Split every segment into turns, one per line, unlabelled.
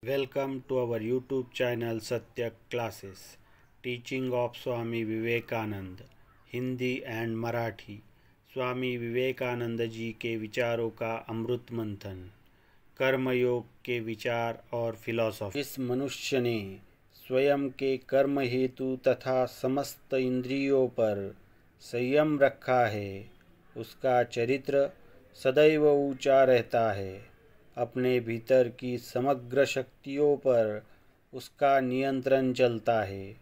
Welcome to our YouTube channel Satya Classes, Teaching of Swami Vivekananda, Hindi and Marathi. Swami Vivekananda ji के विचारों का अमृत मंथन, कर्मयोग के विचार और फिलॉसफी। जिस मनुष्य ने स्वयं के कर्म हेतु तथा समस्त इंद्रियों पर संयम रखा है, उसका चरित्र सदैव ऊंचा रहता है। अपने भीतर की समग्र शक्तियों पर उसका नियंत्रण चलता है।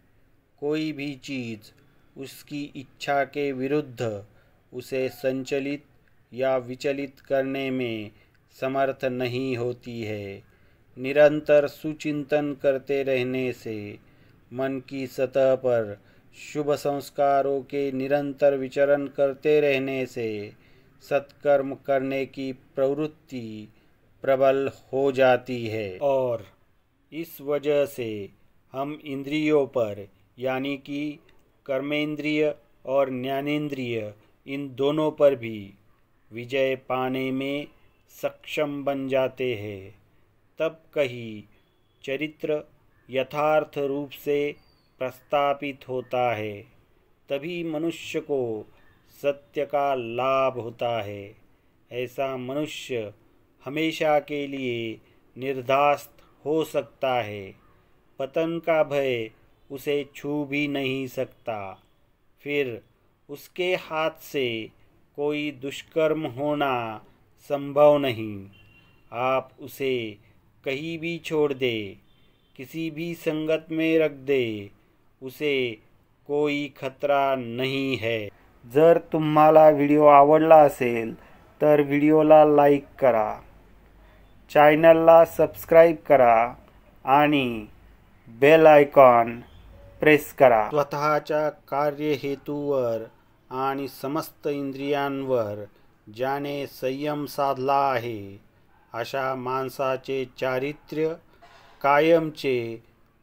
कोई भी चीज़ उसकी इच्छा के विरुद्ध उसे संचलित या विचलित करने में समर्थ नहीं होती है। निरंतर सुचिंतन करते रहने से मन की सतह पर शुभ संस्कारों के निरंतर विचरण करते रहने से सत्कर्म करने की प्रवृत्ति प्रबल हो जाती है और इस वजह से हम इंद्रियों पर यानी कि कर्मेंद्रिय और ज्ञानेंद्रिय इन दोनों पर भी विजय पाने में सक्षम बन जाते हैं। तब कहीं चरित्र यथार्थ रूप से प्रस्थापित होता है, तभी मनुष्य को सत्य का लाभ होता है। ऐसा मनुष्य हमेशा के लिए निर्धास्त हो सकता है। पतन का भय उसे छू भी नहीं सकता। फिर उसके हाथ से कोई दुष्कर्म होना संभव नहीं। आप उसे कहीं भी छोड़ दे, किसी भी संगत में रख दे, उसे कोई खतरा नहीं है। जर तुम्हाला व्हिडिओ आवडला असेल तर व्हिडिओला लाईक करा, चॅनलला सबस्क्राईब करा आणि बेल आयकॉन प्रेस करा। स्वतःच्या कार्यहेतूवर आणि समस्त इंद्रियांवर ज्याने संयम साधला आहे, अशा माणसाचे चारित्र्य कायमचे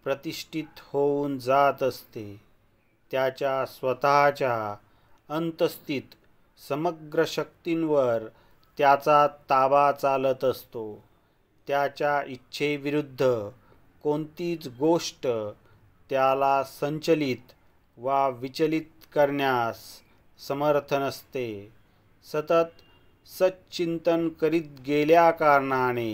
प्रतिष्ठित होऊन जात असते। त्याच्या स्वतःच्या अंतस्थित समग्र शक्तींवर त्याचा ताबा चालत असतो। त्याच्या इच्छेविरुद्ध कोणतीच गोष्ट त्याला संचलित वा विचलित करण्यास समर्थ नसते। सतत सच्चिंतन करीत गेल्या कारणाने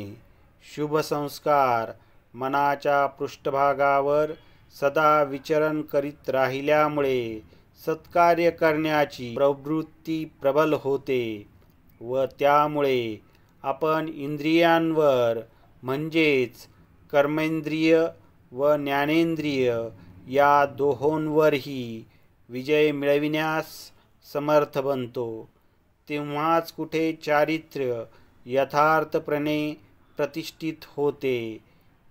शुभ संस्कार मनाच्या पृष्ठभागावर सदा विचरण करीत राहिल्यामुळे सत्कार्य करण्याची प्रवृत्ती प्रबल होते व त्यामुळे आपण इंद्रियांवर म्हणजेच कर्मेंद्रिय व ज्ञानेंद्रिय या दोहोंवरही विजय मिळविण्यास समर्थ बनतो। तेव्हाच कुठे चारित्र्य यथार्थपणे प्रतिष्ठित होते।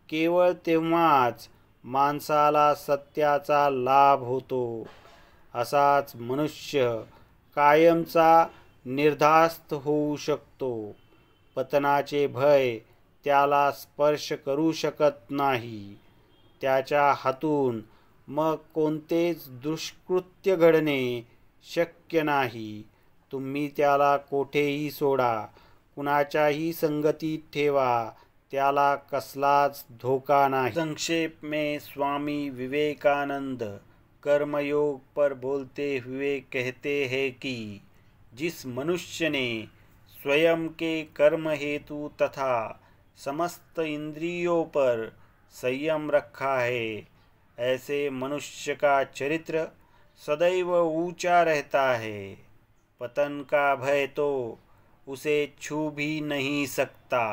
केवळ तेव्हाच माणसाला सत्याचा लाभ होतो। असाच मनुष्य कायमचा निर्धास्त होऊ शकतो। पतनाचे भय त्याला स्पर्श करू शकत नाही। त्याच्या हातून मग कोणतेच दुष्कृत्य घडणे शक्य नाही। तुम्ही त्याला कोठेही सोडा, कुणाच्याही संगतीत ठेवा, त्याला कसलाच धोका नहीं। संक्षेप में स्वामी विवेकानंद कर्मयोग पर बोलते हुए कहते हैं कि जिस मनुष्य ने स्वयं के कर्म हेतु तथा समस्त इंद्रियों पर संयम रखा है, ऐसे मनुष्य का चरित्र सदैव ऊंचा रहता है। पतन का भय तो उसे छू भी नहीं सकता।